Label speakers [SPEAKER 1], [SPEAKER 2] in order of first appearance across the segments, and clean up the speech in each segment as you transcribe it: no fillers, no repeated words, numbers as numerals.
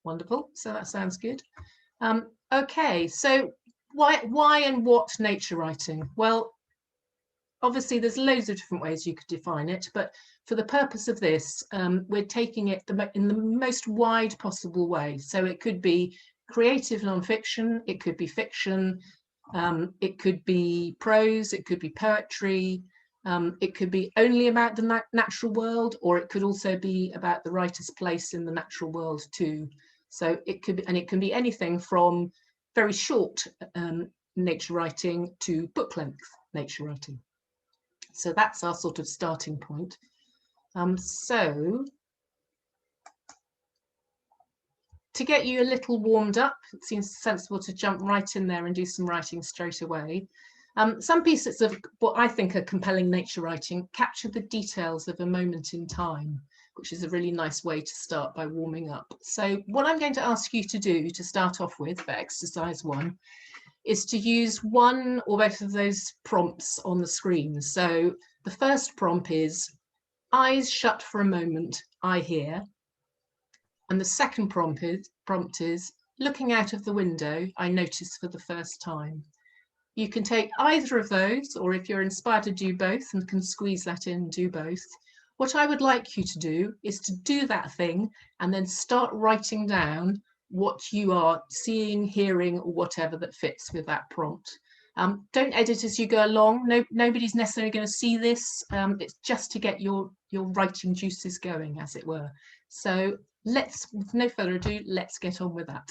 [SPEAKER 1] Wonderful. So that sounds good. Okay, so why and what nature writing? Well, obviously there's loads of different ways you could define it, but for the purpose of this, we're taking it in the most wide possible way. So it could be creative non-fiction, it could be fiction, it could be prose, it could be poetry, it could be only about the natural world, or it could also be about the writer's place in the natural world too. So it could be, and it can be anything from very short nature writing to book length nature writing. So that's our sort of starting point. So to get you a little warmed up, it seems sensible to jump right in there and do some writing straight away. Some pieces of what I think are compelling nature writing capture the details of a moment in time, which is a really nice way to start by warming up. So what I'm going to ask you to do to start off with for exercise 1 is to use one or both of those prompts on the screen. So the first prompt is eyes shut for a moment, I hear. And the second prompt is looking out of the window, I notice for the first time. You can take either of those, or if you're inspired to do both and can squeeze that in, do both. What I would like you to do is to do that thing and then start writing down what you are seeing, hearing, or whatever that fits with that prompt. Don't edit as you go along. Nobody's necessarily going to see this. It's just to get your writing juices going, as it were. So let's, with no further ado, let's get on with that.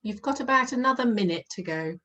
[SPEAKER 1] You've got about another minute to go.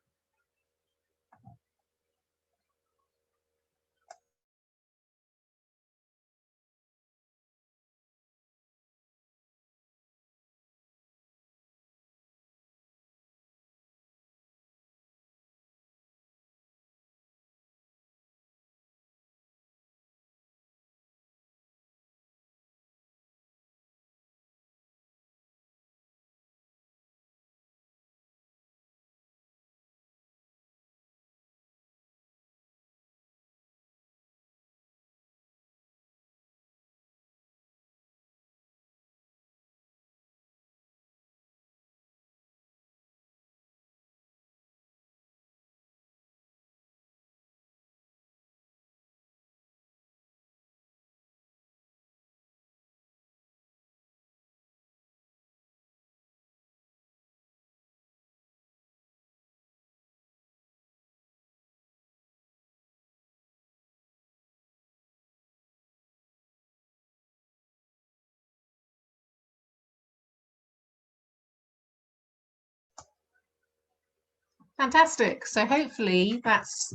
[SPEAKER 1] Fantastic. So hopefully that's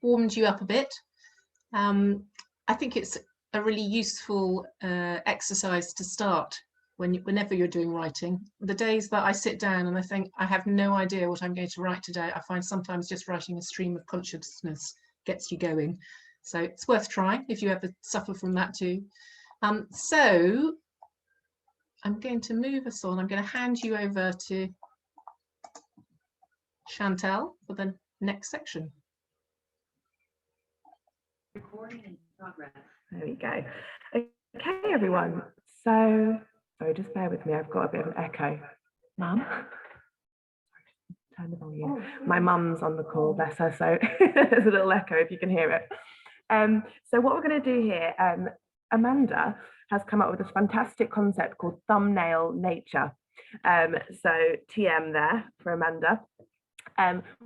[SPEAKER 1] warmed you up a bit. I think it's a really useful exercise to start whenever you're doing writing. The days that I sit down and I think I have no idea what I'm going to write today, I find sometimes just writing a stream of consciousness gets you going. So it's worth trying if you ever suffer from that too. So I'm going to move us on. I'm going to hand you over to Chantal for the next section.
[SPEAKER 2] Recording in progress. There we go. Okay, everyone. So, sorry, just bear with me. I've got a bit of an echo. Mum? Turn the volume. My mum's on the call, bless her, so there's a little echo if you can hear it. So what we're going to do here, Amanda has come up with this fantastic concept called thumbnail nature. So TM there for Amanda,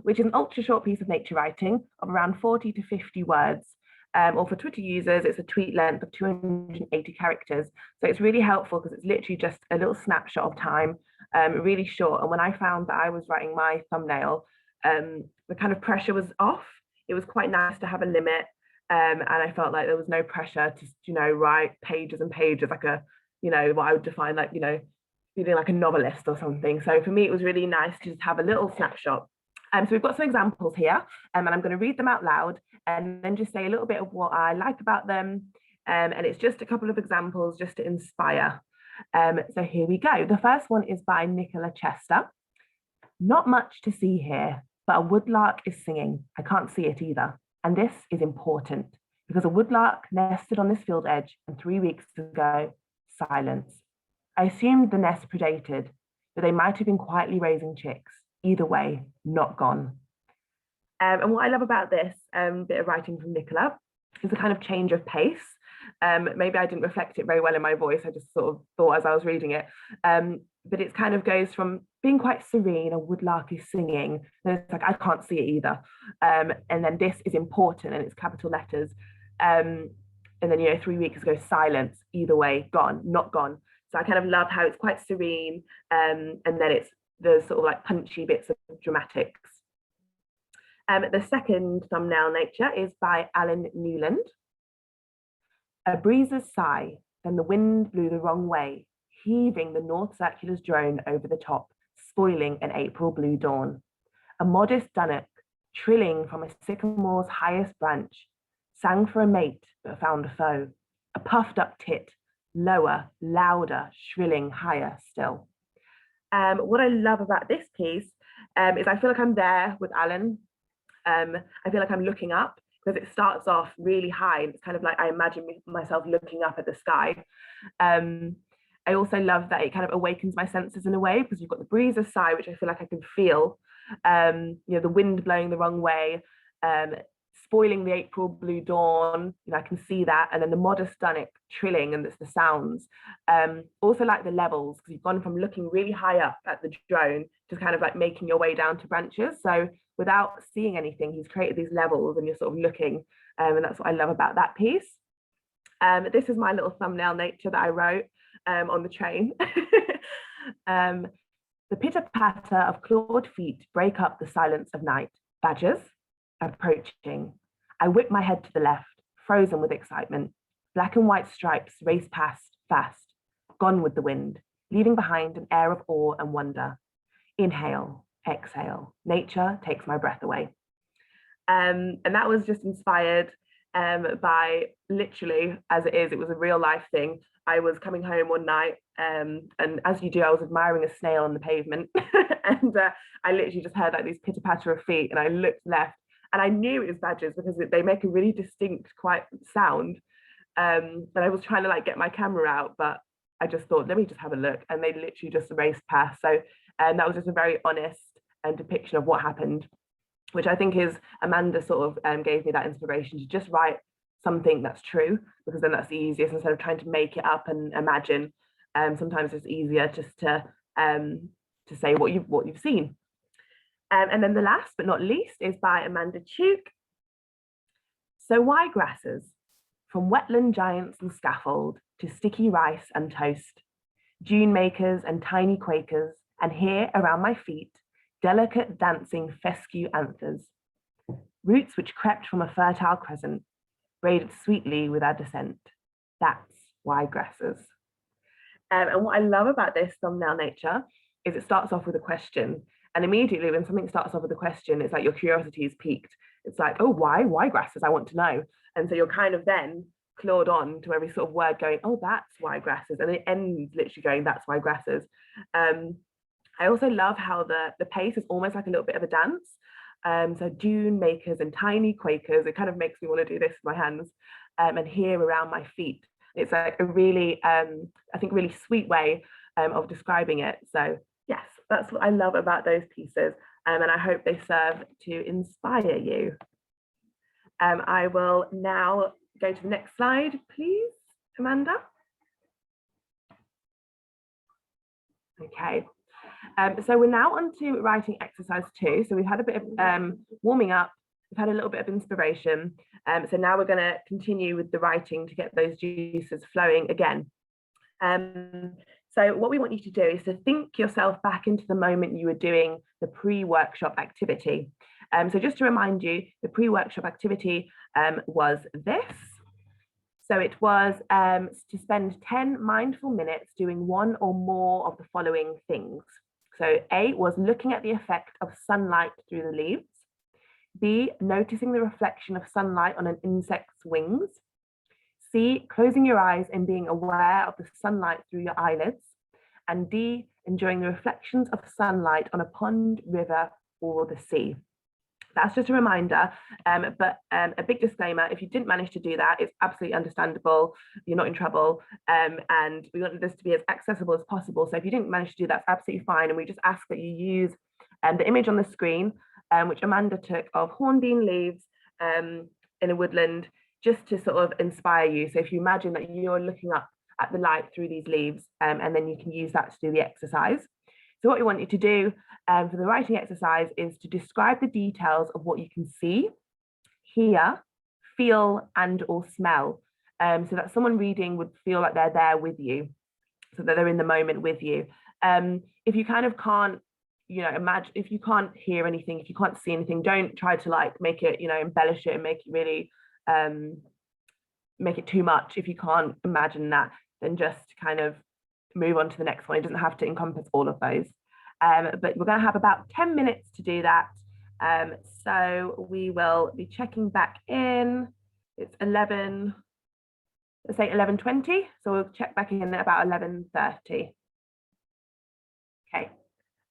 [SPEAKER 2] which is an ultra short piece of nature writing of around 40 to 50 words. Or for Twitter users, it's a tweet length of 280 characters. So it's really helpful because it's literally just a little snapshot of time, really short. And when I found that I was writing my thumbnail, the kind of pressure was off. It was quite nice to have a limit. And I felt like there was no pressure to, you know, write pages and pages like a, you know, what I would define like, you know, feeling like a novelist or something. So for me, it was really nice to just have a little snapshot. So we've got some examples here, and I'm going to read them out loud and then just say a little bit of what I like about them. And it's just a couple of examples just to inspire. So here we go. The first one is by Nicola Chester. Not much to see here, but a woodlark is singing. I can't see it either. And this is important because a woodlark nested on this field edge, and 3 weeks ago, silence. I assumed the nest predated, but they might have been quietly raising chicks. Either way, not gone. And what I love about this bit of writing from Nicola is a kind of change of pace. Maybe I didn't reflect it very well in my voice. I just sort of thought as I was reading it. But it kind of goes from being quite serene, a woodlark is singing, then it's like, I can't see it either. And then this is important and it's capital letters. And then, you know, 3 weeks ago, silence, either way, gone, not gone. So I kind of love how it's quite serene. And then it's the sort of like punchy bits of dramatics. The second thumbnail nature is by Alan Newland. A breeze's sigh, then the wind blew the wrong way, heaving the North Circular's drone over the top, spoiling an April blue dawn. A modest dunnock, trilling from a sycamore's highest branch, sang for a mate but found a foe. A puffed up tit, lower, louder, shrilling higher still. What I love about this piece is I feel like I'm there with Alan. I feel like I'm looking up because it starts off really high and it's kind of like I imagine myself looking up at the sky. I also love that it kind of awakens my senses in a way because you've got the breeze's sigh, which I feel like I can feel, you know, the wind blowing the wrong way, spoiling the April blue dawn, you know, I can see that, and then the modest dunnock trilling and it's the sounds. Also like the levels because you've gone from looking really high up at the drone to kind of like making your way down to branches. So without seeing anything, he's created these levels and you're sort of looking, and that's what I love about that piece. This is my little thumbnail nature that I wrote on the train. The pitter-patter of clawed feet break up the silence of night. Badgers? Approaching. I whip my head to the left, frozen with excitement. Black and white stripes race past, fast, gone with the wind, leaving behind an air of awe and wonder. Inhale, exhale. Nature takes my breath away. And that was just inspired by, literally, as it was a real life thing. I was coming home one night, and as you do, I was admiring a snail on the pavement, and I literally just heard like these pitter patter of feet, and I looked left, and I knew it was badgers because they make a really distinct, quite sound. And I was trying to like get my camera out, but I just thought, let me just have a look, and they literally just raced past. So, that was just a very honest depiction of what happened, which I think is Amanda sort of gave me that inspiration to just write something that's true, because then that's the easiest instead of trying to make it up and imagine. Sometimes it's easier just to say what you've seen. And then the last but not least is by Amanda Tuke. So why grasses? From wetland giants and scaffold to sticky rice and toast, dune makers and tiny quakers, and here around my feet, delicate dancing fescue anthers, roots which crept from a fertile crescent, braided sweetly with our descent. That's why grasses. And what I love about this thumbnail nature is it starts off with a question. And immediately when something starts off with a question, it's like your curiosity is piqued. It's like, oh, why grasses? I want to know. And so you're kind of then clawed on to every sort of word going, oh, that's why grasses. And it ends literally going, that's why grasses. I also love how the pace is almost like a little bit of a dance. So dune makers and tiny quakers, it kind of makes me want to do this with my hands, and here around my feet. It's like a really, I think, really sweet way of describing it. So yes, that's what I love about those pieces, and I hope they serve to inspire you. I will now go to the next slide, please, Amanda. Okay. So we're now on to writing exercise 2. So we've had a bit of warming up, we've had a little bit of inspiration. So now we're going to continue with the writing to get those juices flowing again. So what we want you to do is to think yourself back into the moment you were doing the pre-workshop activity. So just to remind you, the pre-workshop activity was this. So it was to spend 10 mindful minutes doing one or more of the following things. So A was looking at the effect of sunlight through the leaves. B, noticing the reflection of sunlight on an insect's wings. C, closing your eyes and being aware of the sunlight through your eyelids. And D, enjoying the reflections of sunlight on a pond, river, or the sea. That's just a reminder, but a big disclaimer, if you didn't manage to do that, it's absolutely understandable. You're not in trouble, and we want this to be as accessible as possible. So if you didn't manage to do that, it's absolutely fine. And we just ask that you use the image on the screen, which Amanda took of hornbeam leaves in a woodland, just to sort of inspire you. So if you imagine that you're looking up at the light through these leaves, and then you can use that to do the exercise. So what we want you to do for the writing exercise is to describe the details of what you can see, hear, feel, and or smell. So that someone reading would feel like they're there with you, so that they're in the moment with you. If you kind of can't, imagine, if you can't hear anything, if you can't see anything, don't try to like make it, embellish it and make it really, make it too much. If you can't imagine that, then just kind of move on to the next one. It doesn't have to encompass all of those. But we're going to have about 10 minutes to do that. So we will be checking back in. It's 11, let's say 11:20. So we'll check back in at about 11:30. Okay,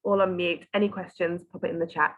[SPEAKER 2] all on mute. Any questions, pop it in the chat.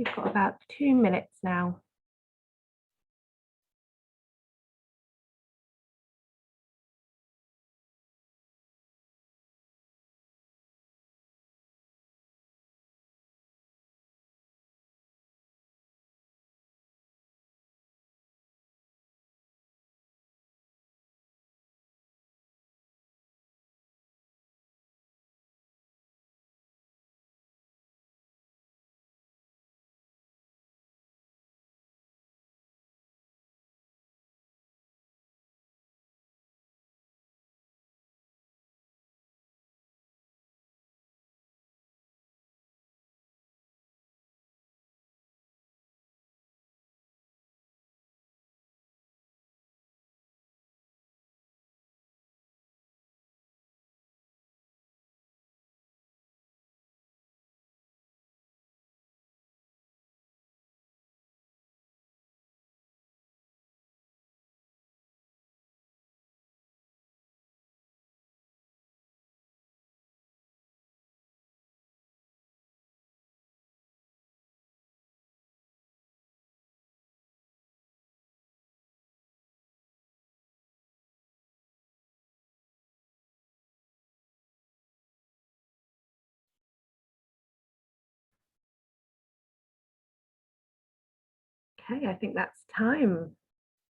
[SPEAKER 2] You've got about 2 minutes now. Okay, I think that's time.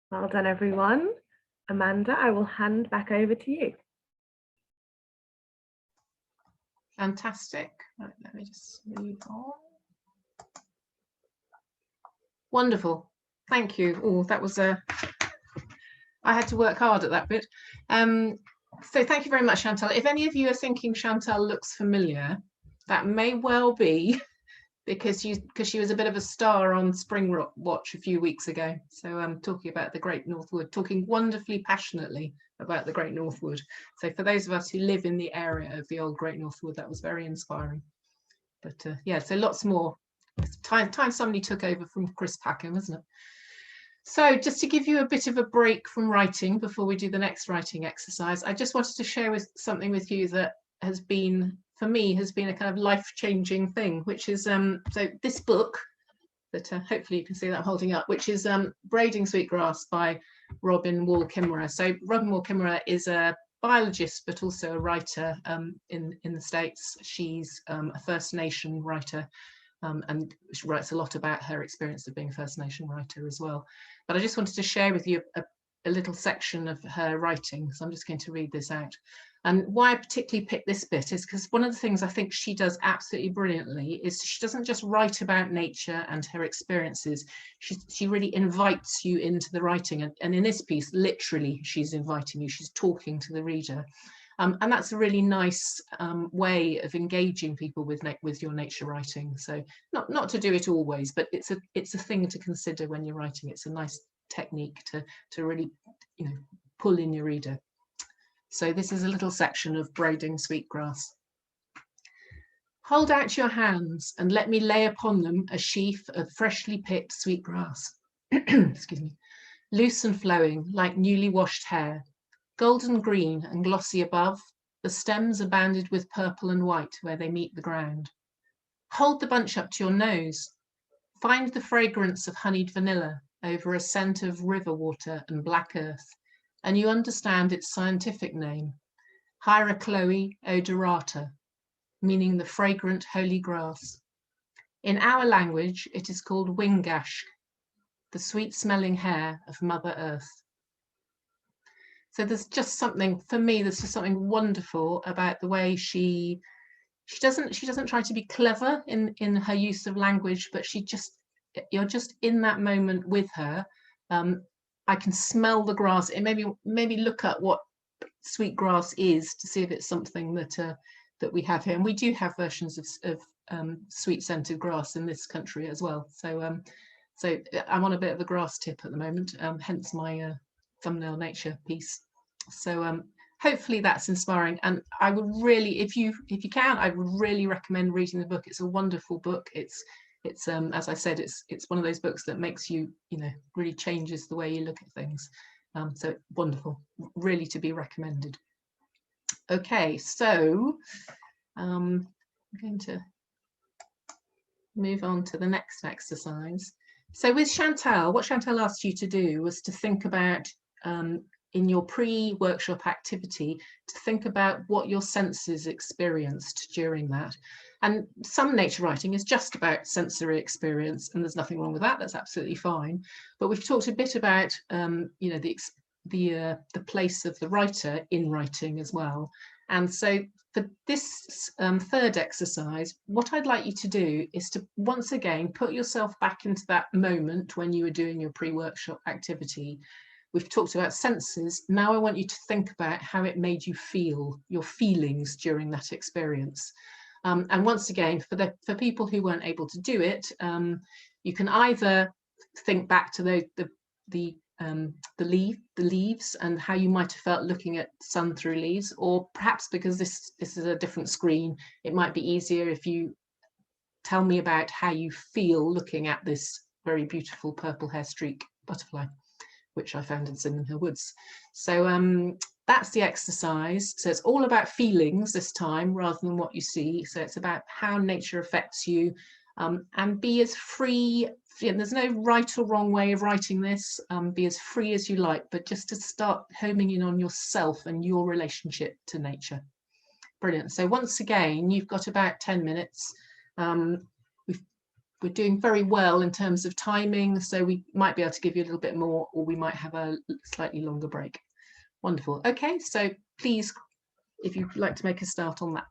[SPEAKER 2] Well done, everyone. Amanda, I will hand back over to you.
[SPEAKER 1] Fantastic. Right, let me just move on. Wonderful. Thank you. Oh, that was I had to work hard at that bit. So thank you very much, Chantal. If any of you are thinking Chantal looks familiar, that may well be because she was a bit of a star on Spring Watch a few weeks ago. So I'm talking about the Great North Wood, talking wonderfully passionately about the Great North Wood. So for those of us who live in the area of the old Great North Wood, that was very inspiring. But yeah, so lots more. It's time somebody took over from Chris Packham, isn't it? So just to give you a bit of a break from writing before we do the next writing exercise, I just wanted to share something with you that has been, for me, has been a kind of life-changing thing, which is so this book that hopefully you can see that I'm holding up, which is Braiding Sweetgrass by Robin Wall Kimmerer. So Robin Wall Kimmerer is a biologist but also a writer in the States. She's a First Nation writer. And she writes a lot about her experience of being a First Nation writer as well. But I just wanted to share with you a little section of her writing. So I'm just going to read this out. And why I particularly picked this bit is because one of the things I think she does absolutely brilliantly is she doesn't just write about nature and her experiences. She really invites you into the writing. And in this piece, literally, she's inviting you. She's talking to the reader. And that's a really nice way of engaging people with your nature writing. So not to do it always, but it's a thing to consider when you're writing. It's a nice technique to really, pull in your reader. So this is a little section of Braiding Sweetgrass. Hold out your hands and let me lay upon them a sheaf of freshly picked sweetgrass. Excuse me. Loose and flowing like newly washed hair. Golden green and glossy above, the stems are banded with purple and white where they meet the ground. Hold the bunch up to your nose. Find the fragrance of honeyed vanilla over a scent of river water and black earth, and you understand its scientific name, Hierocloe odorata, meaning the fragrant holy grass. In our language, it is called wingashk, the sweet-smelling hair of Mother Earth. So there's just something, for me, there's just something wonderful about the way she doesn't try to be clever in her use of language, but you're just in that moment with her. I can smell the grass. It maybe look at what sweetgrass is to see if it's something that we have here. And we do have versions of sweet scented grass in this country as well. So so I'm on a bit of a grass tip at the moment, hence my thumbnail nature piece. So hopefully that's inspiring, and I would really, if you can, I would really recommend reading the book. It's a wonderful book. It's as I said, it's one of those books that makes you, really changes the way you look at things. So wonderful, really to be recommended. Okay, so I'm going to move on to the next exercise. So with Chantal, what Chantal asked you to do was to think about, in your pre-workshop activity, to think about what your senses experienced during that. And some nature writing is just about sensory experience, and there's nothing wrong with that. That's absolutely fine. But we've talked a bit about, you know, the place of the writer in writing as well. And so for this third exercise, what I'd like you to do is to once again put yourself back into that moment when you were doing your pre-workshop activity. We've talked about senses. Now I want you to think about how it made you feel, your feelings during that experience. And once again, for people who weren't able to do it, you can either think back to the leaves and how you might have felt looking at sun through leaves, or perhaps because this is a different screen, it might be easier if you tell me about how you feel looking at this very beautiful purple hair streak butterfly, which I found in Sydenham Hill Woods. So that's the exercise. So it's all about feelings this time rather than what you see. So it's about how nature affects you, and be as free. There's no right or wrong way of writing this. Be as free as you like, but just to start homing in on yourself and your relationship to nature. Brilliant. So once again, you've got about 10 minutes. We're doing very well in terms of timing, so we might be able to give you a little bit more, or we might have a slightly longer break. Wonderful. Okay, so please, if you'd like to make a start on that.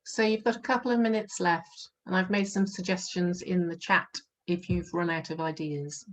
[SPEAKER 1] So you've got a couple of minutes left, and I've made some suggestions in the chat if you've run out of ideas.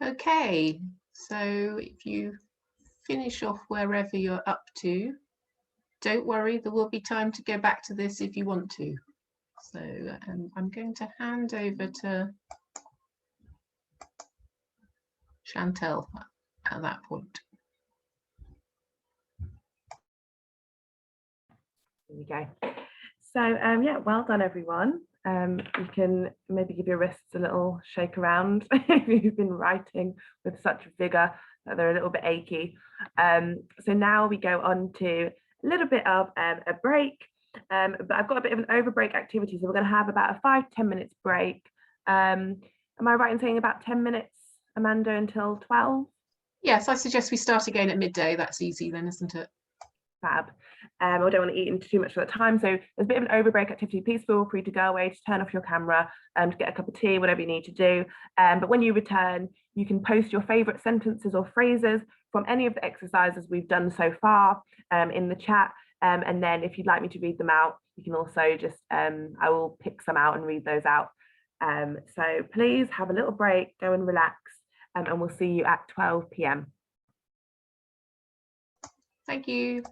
[SPEAKER 1] Okay, so if you finish off wherever you're up to, don't worry, there will be time to go back to this if you want to. So I'm going to hand over to Chantel at that point.
[SPEAKER 2] There we go. So yeah, well done everyone. You can maybe give your wrists a little shake around if you've been writing with such vigor that they're a little bit achy. So now we go on to a little bit of a break, but I've got a bit of an over break activity, so we're going to have about a 5 to 10 minutes break. Am I right in saying about 10 minutes, Amanda, until 12?
[SPEAKER 1] Yes, I suggest we start again at midday. That's easy then, isn't it?
[SPEAKER 2] Fab. I don't want to eat into too much of the time, so there's a bit of an overbreak activity. Please feel free to go away, to turn off your camera, to get a cup of tea, whatever you need to do. But when you return, you can post your favorite sentences or phrases from any of the exercises we've done so far in the chat. And then if you'd like me to read them out, you can also just, I will pick some out and read those out. So please have a little break, go and relax, and we'll see you at 12 p.m.
[SPEAKER 1] Thank you.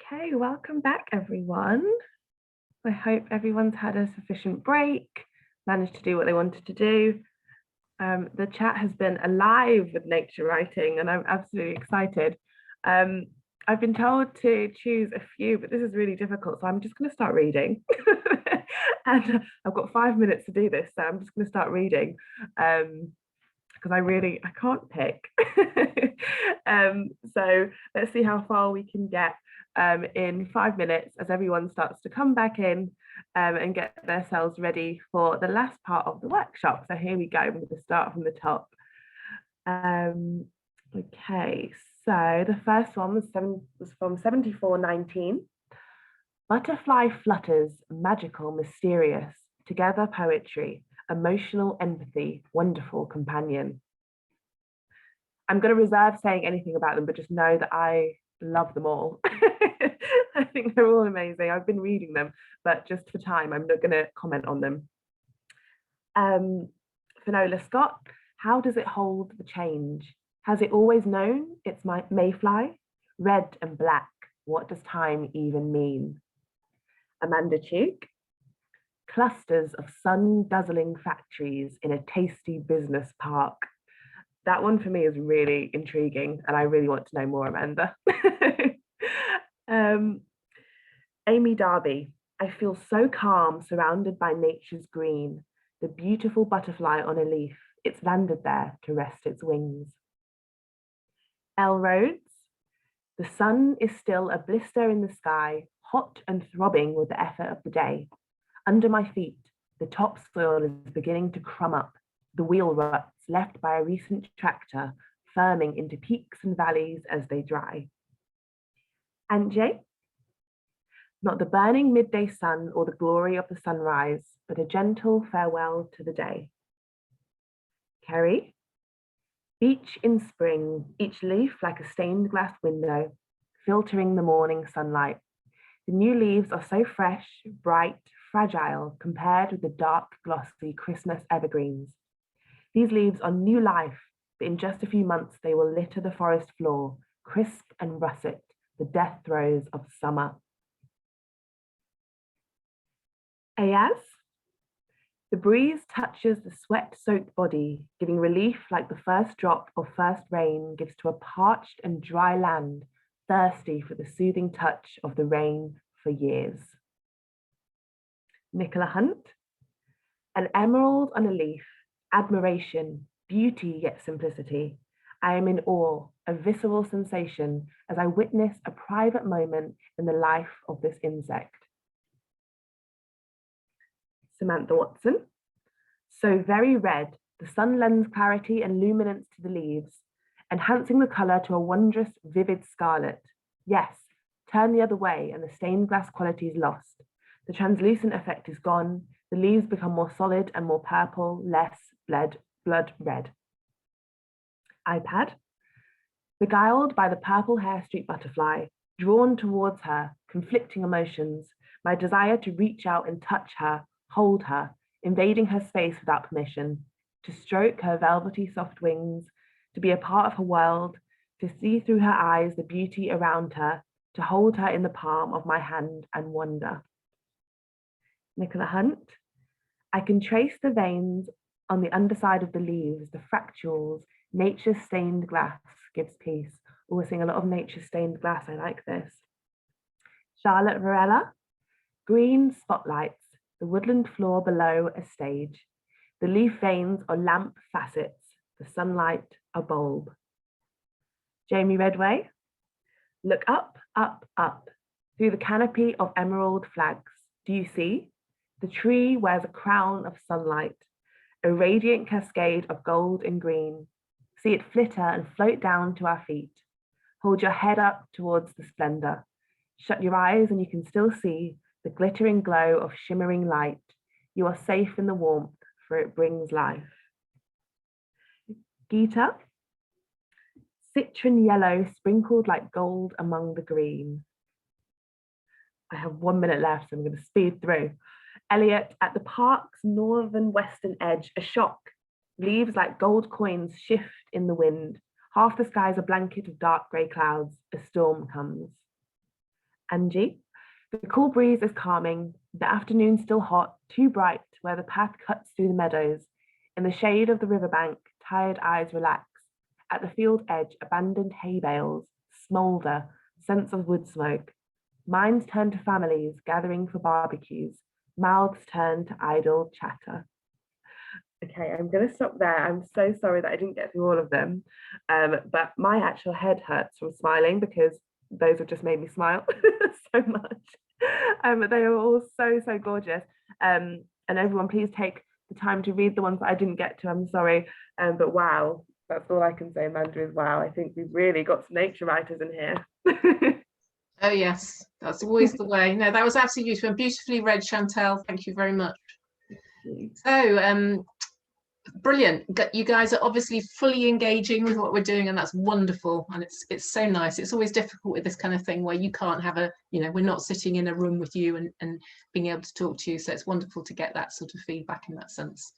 [SPEAKER 2] Okay, welcome back everyone. I hope everyone's had a sufficient break, managed to do what they wanted to do. The chat has been alive with nature writing and I'm absolutely excited. I've been told to choose a few, but this is really difficult, so I'm just going to start reading. And I've got 5 minutes to do this, so I'm just going to start reading because I can't pick. So let's see how far we can get in 5 minutes as everyone starts to come back in and get themselves ready for the last part of the workshop. So here we go, I'm going to start from the top. Okay, so the first one was from 7419. Butterfly flutters, magical, mysterious, together poetry, emotional empathy, wonderful companion. I'm going to reserve saying anything about them, but just know that I love them all. I think they're all amazing. I've been reading them, but just for time, I'm not going to comment on them. Finola Scott, how does it hold the change? Has it always known it's my mayfly? Red and black, what does time even mean? Amanda Tuke, clusters of sun-dazzling factories in a tasty business park. That one for me is really intriguing and I really want to know more, Amanda. Amy Darby, I feel so calm surrounded by nature's green, the beautiful butterfly on a leaf, it's landed there to rest its wings. Elle Rhodes, the sun is still a blister in the sky, hot and throbbing with the effort of the day. Under my feet, the topsoil is beginning to crumb up, the wheel ruts left by a recent tractor firming into peaks and valleys as they dry. Anjay, not the burning midday sun or the glory of the sunrise, but a gentle farewell to the day. Kerry, beach in spring, each leaf like a stained glass window, filtering the morning sunlight. The new leaves are so fresh, bright, fragile compared with the dark, glossy Christmas evergreens. These leaves are new life, but in just a few months they will litter the forest floor, crisp and russet, the death throes of summer. Ayaz, the breeze touches the sweat-soaked body, giving relief like the first drop of first rain gives to a parched and dry land, thirsty for the soothing touch of the rain for years. Nicola Hunt, an emerald on a leaf, admiration, beauty yet simplicity. I am in awe, a visceral sensation as I witness a private moment in the life of this insect. Samantha Watson, so very red, the sun lends clarity and luminance to the leaves, enhancing the colour to a wondrous, vivid scarlet. Yes, turn the other way and the stained glass quality is lost. The translucent effect is gone, the leaves become more solid and more purple, less blood red. iPad, beguiled by the purple hair streak butterfly, drawn towards her, conflicting emotions, my desire to reach out and touch her, hold her, invading her space without permission, to stroke her velvety soft wings, to be a part of her world, to see through her eyes the beauty around her, to hold her in the palm of my hand and wonder. Nicola Hunt, I can trace the veins on the underside of the leaves, the fractals, nature's stained glass gives peace. Oh, we're seeing a lot of nature stained glass, I like this. Charlotte Varela, green spotlights, the woodland floor below a stage, the leaf veins are lamp facets, the sunlight a bulb. Jamie Redway, look up, up, up, through the canopy of emerald flags. Do you see? The tree wears a crown of sunlight, a radiant cascade of gold and green. See it flitter and float down to our feet. Hold your head up towards the splendor. Shut your eyes and you can still see the glittering glow of shimmering light. You are safe in the warmth, for it brings life. Geeta, citron yellow sprinkled like gold among the green. I have 1 minute left, so I'm going to speed through. Elliot, at the park's northern western edge, a shock. Leaves like gold coins shift in the wind. Half the sky is a blanket of dark grey clouds. A storm comes. Angie. The cool breeze is calming, the afternoon still hot, too bright where the path cuts through the meadows. In the shade of the riverbank, tired eyes relax. At the field edge, abandoned hay bales, smoulder, scents of wood smoke. Minds turn to families gathering for barbecues. Mouths turn to idle chatter. Okay, I'm going to stop there. I'm so sorry that I didn't get through all of them, but my actual head hurts from smiling because those have just made me smile so much. They are all so, so gorgeous. And everyone, please take the time to read the ones that I didn't get to. I'm sorry, but wow, that's all I can say, Amanda, is wow. I think we've really got some nature writers in here.
[SPEAKER 1] Oh yes, that's always the way. No, that was absolutely beautiful and beautifully read, Chantel. Thank you very much. So brilliant. You guys are obviously fully engaging with what we're doing, and that's wonderful. And it's so nice. It's always difficult with this kind of thing where you can't have a, we're not sitting in a room with you and being able to talk to you. So it's wonderful to get that sort of feedback in that sense.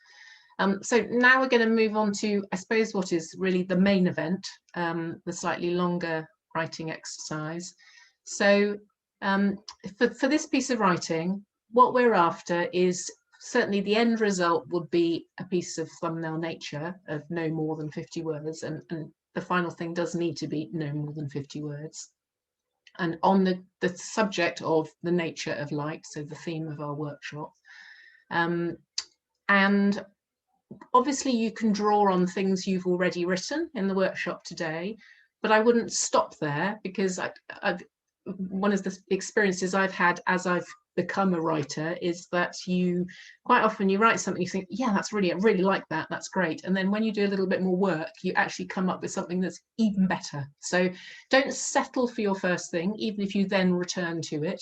[SPEAKER 1] So now we're going to move on to, I suppose, what is really the main event, the slightly longer writing exercise. So for this piece of writing, what we're after is certainly the end result would be a piece of thumbnail nature of no more than 50 words. And the final thing does need to be no more than 50 words. And on the subject of the nature of light, so the theme of our workshop. And obviously you can draw on things you've already written in the workshop today, but I wouldn't stop there because one of the experiences I've had as I've become a writer is that you quite often you write something, you think, yeah, that's really, I really like that, that's great. And then when you do a little bit more work, you actually come up with something that's even better. So don't settle for your first thing, even if you then return to it.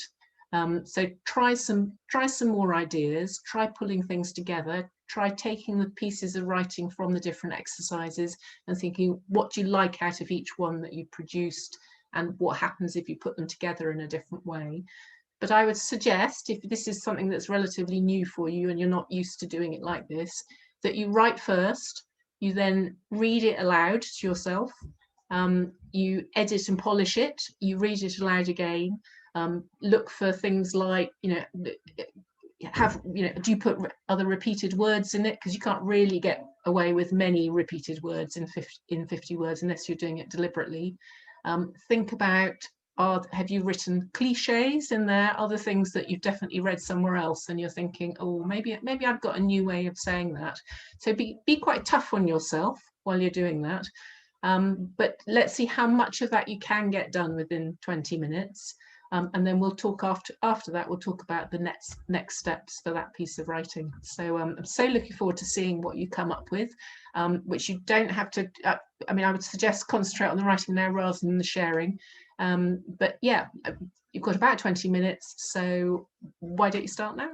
[SPEAKER 1] So try some more ideas, try pulling things together, try taking the pieces of writing from the different exercises and thinking, what do you like out of each one that you produced, and what happens if you put them together in a different way. But I would suggest, if this is something that's relatively new for you and you're not used to doing it like this, that you write first, you then read it aloud to yourself, you edit and polish it, you read it aloud again, look for things like, do you put other repeated words in it? Because you can't really get away with many repeated words in 50 words unless you're doing it deliberately. Think about, have you written cliches in there, other things that you've definitely read somewhere else and you're thinking, oh, maybe I've got a new way of saying that. So be quite tough on yourself while you're doing that. But let's see how much of that you can get done within 20 minutes. And then we'll talk after that, we'll talk about the next steps for that piece of writing. So I'm so looking forward to seeing what you come up with, which you don't have to, I would suggest concentrate on the writing now rather than the sharing. But yeah, you've got about 20 minutes, so why don't you start now?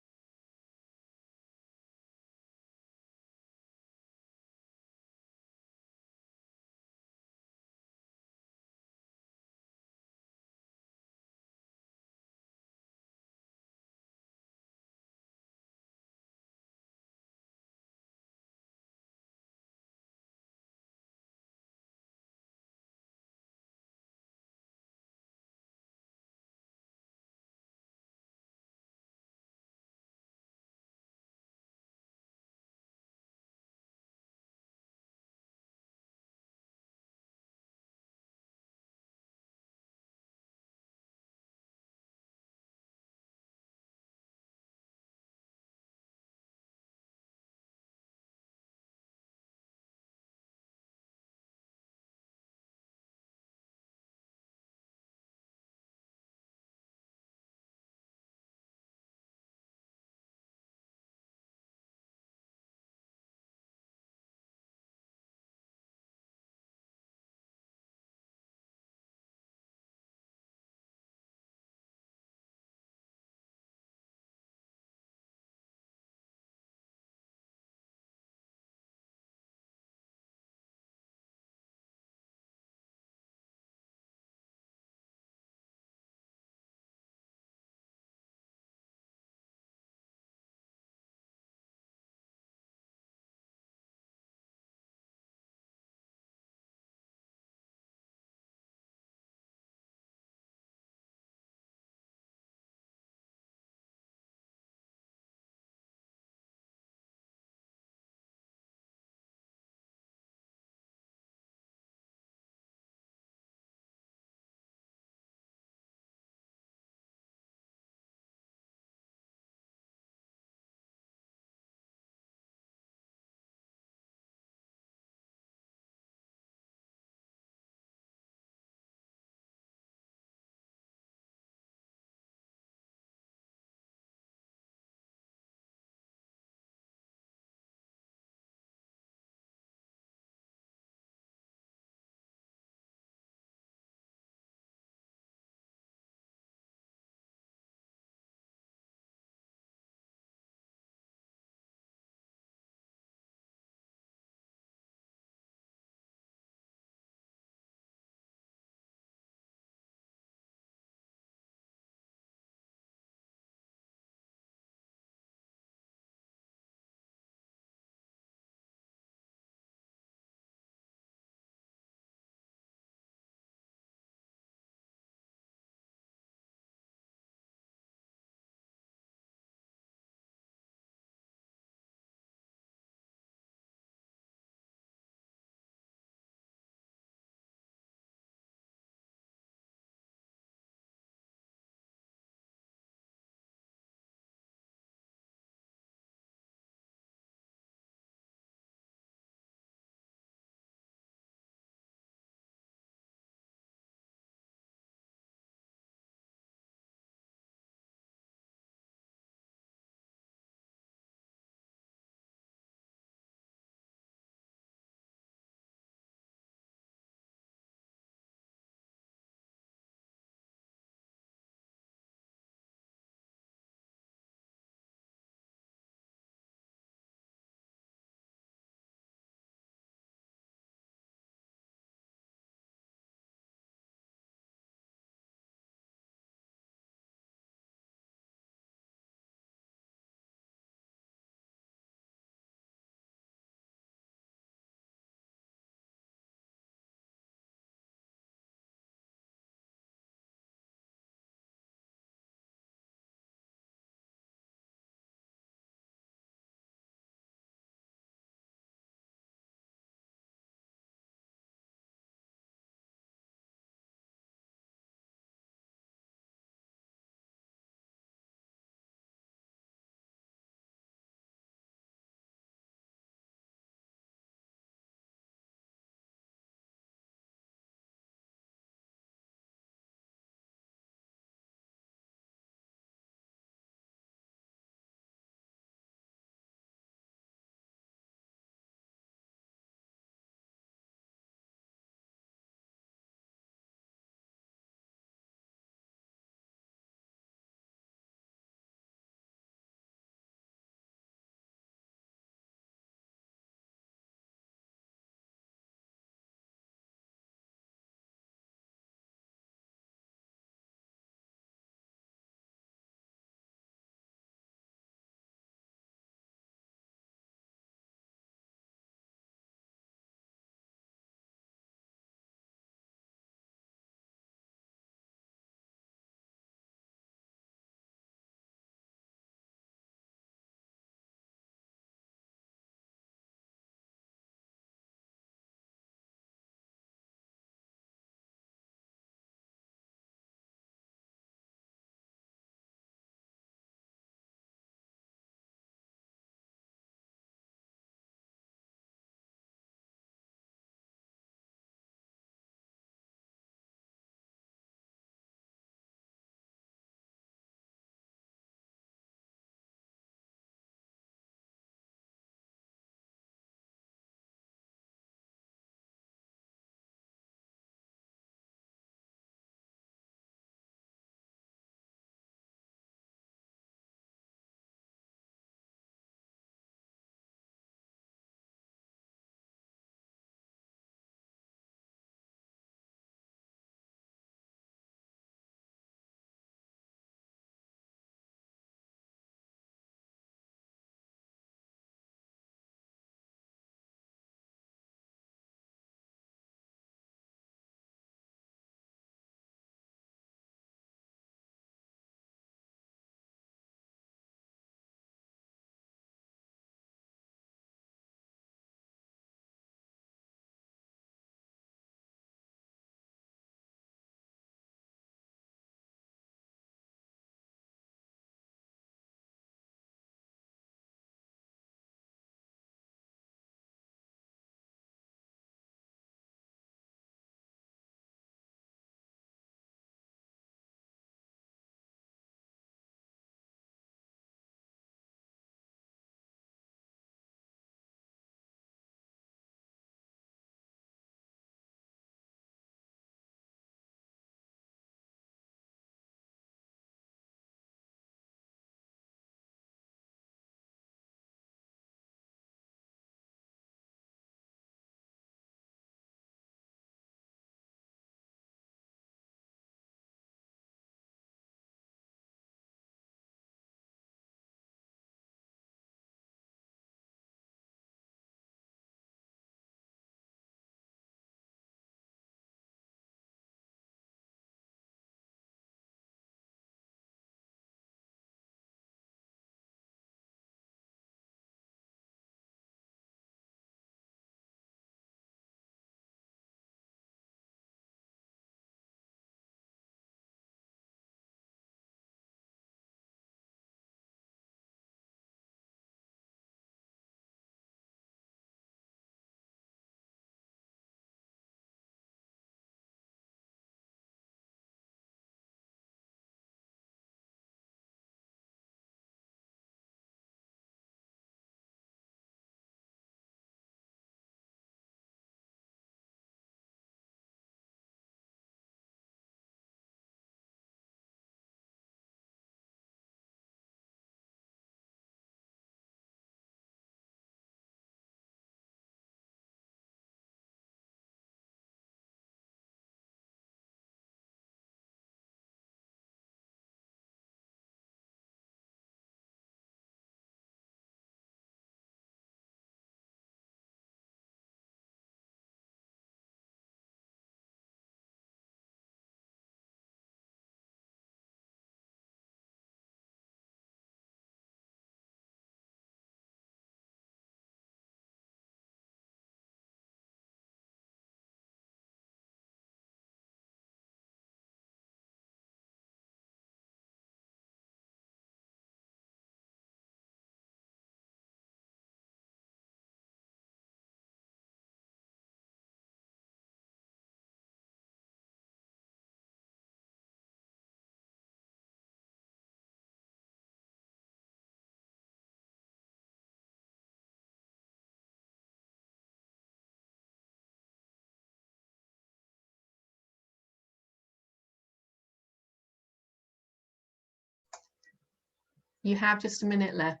[SPEAKER 1] You have just a minute left.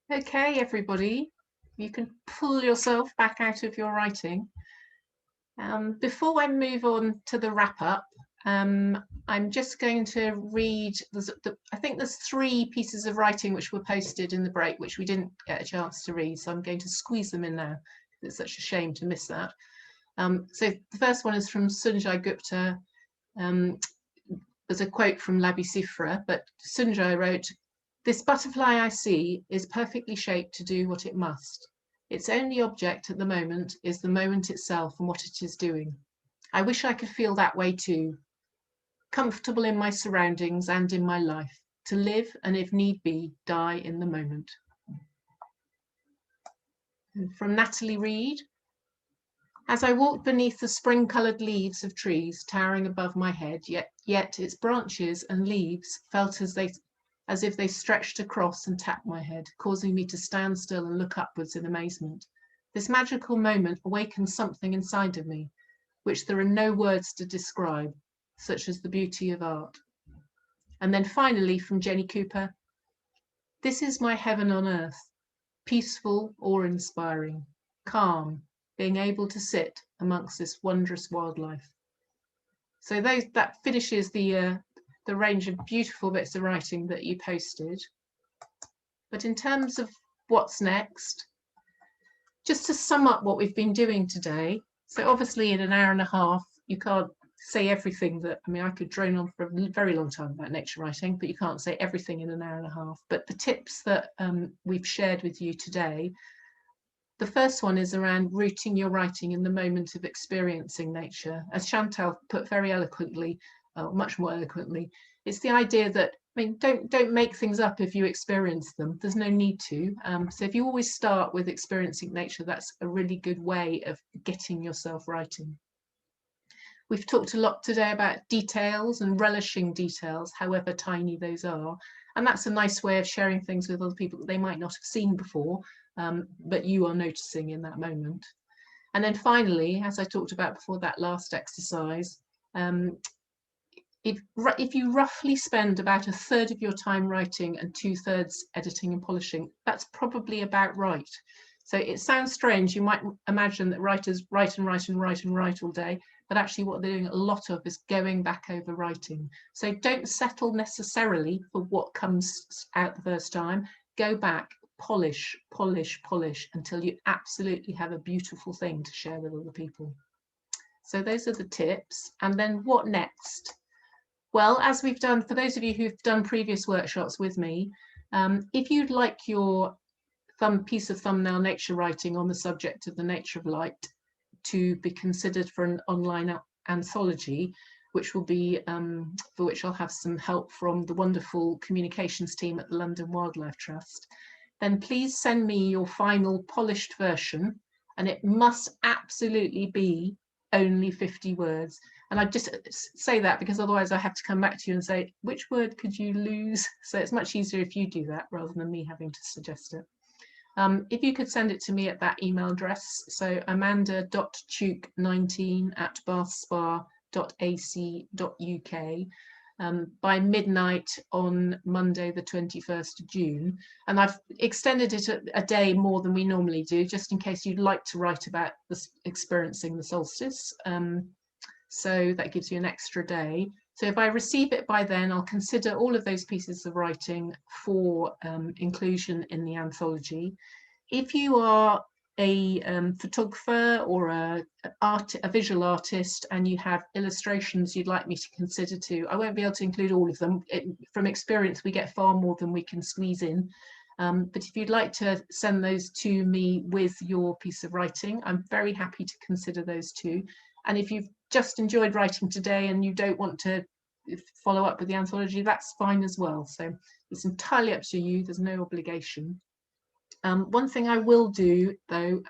[SPEAKER 1] Okay, everybody, you can pull yourself back out of your writing. Before I move on to the wrap up, I'm just going to read, I think there's 3 pieces of writing which were posted in the break, which we didn't get a chance to read. So I'm going to squeeze them in now. It's such a shame to miss that. So the first one is from Sunjay Gupta. There's a quote from Labi Sifra, but Sunjay wrote, "This butterfly I see is perfectly shaped to do what it must. Its only object at the moment is the moment itself and what it is doing. I wish I could feel that way too, comfortable in my surroundings and in my life, to live and if need be, die in the moment." And from Natalie Reid, "As I walked beneath the spring-coloured leaves of trees towering above my head, yet its branches and leaves felt as if they stretched across and tapped my head, causing me to stand still and look upwards in amazement. This magical moment awakened something inside of me, which there are no words to describe, such as the beauty of art." And then finally from Jenny Cooper, "This is my heaven on earth, peaceful, awe-inspiring, calm, being able to sit amongst this wondrous wildlife." So that finishes the range of beautiful bits of writing that you posted. But in terms of what's next, just to sum up what we've been doing today. So obviously in an hour and a half, you can't say everything that, I mean, I could drone on for a very long time about nature writing, but you can't say everything in an hour and a half. But the tips that we've shared with you today, the first one is around rooting your writing in the moment of experiencing nature. As Chantal put very eloquently, much more eloquently, it's the idea that, I mean, don't make things up if you experience them. There's no need to. So if you always start with experiencing nature, that's a really good way of getting yourself writing. We've talked a lot today about details and relishing details, however tiny those are. And that's a nice way of sharing things with other people that they might not have seen before, but you are noticing in that moment. And then finally, as I talked about before that last exercise, if you roughly spend about 1/3 of your time writing and 2/3 editing and polishing, that's probably about right. So it sounds strange. You might imagine that writers write and write and write and write all day, but actually what they're doing a lot of is going back over writing. So don't settle necessarily for what comes out the first time. Go back, polish, polish, polish until you absolutely have a beautiful thing to share with other people. So those are the tips. And then what next? Well, as we've done, for those of you who've done previous workshops with me, if you'd like your piece of thumbnail nature writing on the subject of the nature of light to be considered for an online anthology, which will be, for which I'll have some help from the wonderful communications team at the London Wildlife Trust, then please send me your final polished version, and it must absolutely be only 50 words. And I just say that because otherwise I have to come back to you and say, which word could you lose? So it's much easier if you do that rather than me having to suggest it. If you could send it to me at that email address, so amanda.tuke19@bathspa.ac.uk by midnight on Monday the 21st of June. And I've extended it a day more than we normally do, just in case you'd like to write about this, experiencing the solstice. So that gives you an extra day. So if I receive it by then, I'll consider all of those pieces of writing for inclusion in the anthology. If you are a photographer or a visual artist, and you have illustrations you'd like me to consider too, I won't be able to include all of them. From experience, we get far more than we can squeeze in. But if you'd like to send those to me with your piece of writing, I'm very happy to consider those too. And if you've just enjoyed writing today and you don't want to follow up with the anthology, that's fine as well. So it's entirely up to you. There's no obligation. One thing I will do, though,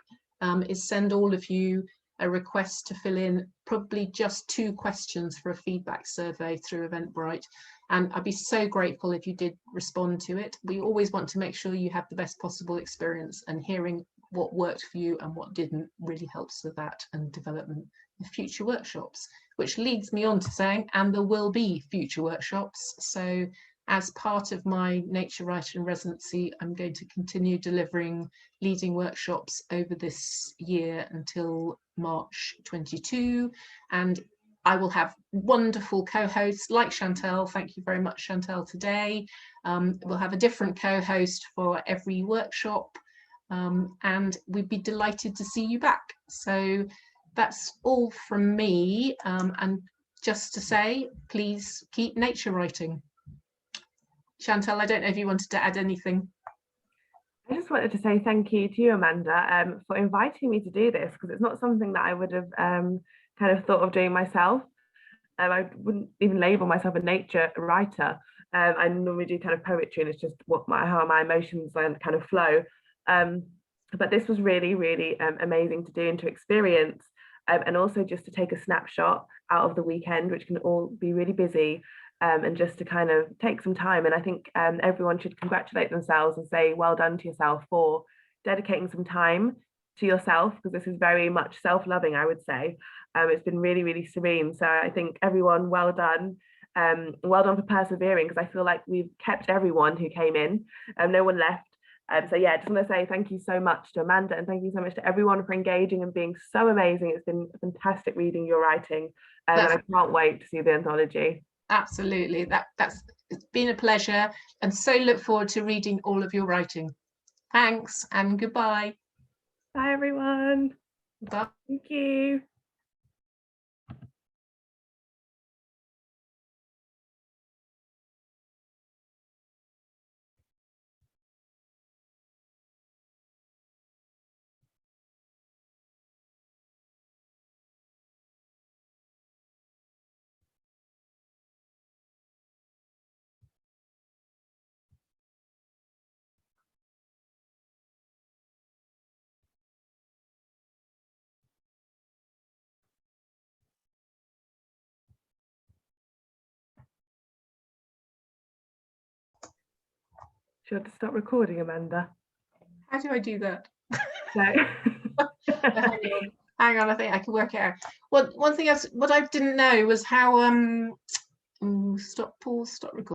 [SPEAKER 1] is send all of you a request to fill in probably just 2 questions for a feedback survey through Eventbrite. And I'd be so grateful if you did respond to it. We always want to make sure you have the best possible experience, and hearing what worked for you and what didn't really helps with that and development of future workshops, which leads me on to saying, and there will be future workshops. So as part of my Nature Writer in Residency, I'm going to continue delivering leading workshops over this year until March 22. And I will have wonderful co-hosts like Chantel. Thank you very much, Chantel, today. We'll have a different co-host for every workshop. And we'd be delighted to see you back. So that's all from me. And just to say, please keep nature writing. Chantal, I don't know if you wanted to add anything.
[SPEAKER 2] I just wanted to say thank you to you, Amanda, for inviting me to do this, because it's not something that I would have kind of thought of doing myself. I wouldn't even label myself a nature writer. I normally do kind of poetry, and it's just how my emotions kind of flow. But this was really, really amazing to do and to experience, and also just to take a snapshot out of the weekend, which can all be really busy. And just to kind of take some time. And I think everyone should congratulate themselves and say well done to yourself for dedicating some time to yourself, because this is very much self-loving, I would say. It's been really, really serene. So I think everyone, well done. Well done for persevering, because I feel like we've kept everyone who came in, no one left. So yeah, I just want to say thank you so much to Amanda, and thank you so much to everyone for engaging and being so amazing. It's been fantastic reading your writing, and I can't wait to see the anthology.
[SPEAKER 1] Absolutely, it's been a pleasure, and so look forward to reading all of your writing. Thanks and goodbye.
[SPEAKER 2] Bye everyone.
[SPEAKER 1] Bye.
[SPEAKER 2] Thank you. Do you want to stop recording, Amanda?
[SPEAKER 1] How do I do that?
[SPEAKER 2] No.
[SPEAKER 1] Hang on, I think I can work it out. One thing else, what I didn't know was how stop, pause, stop record.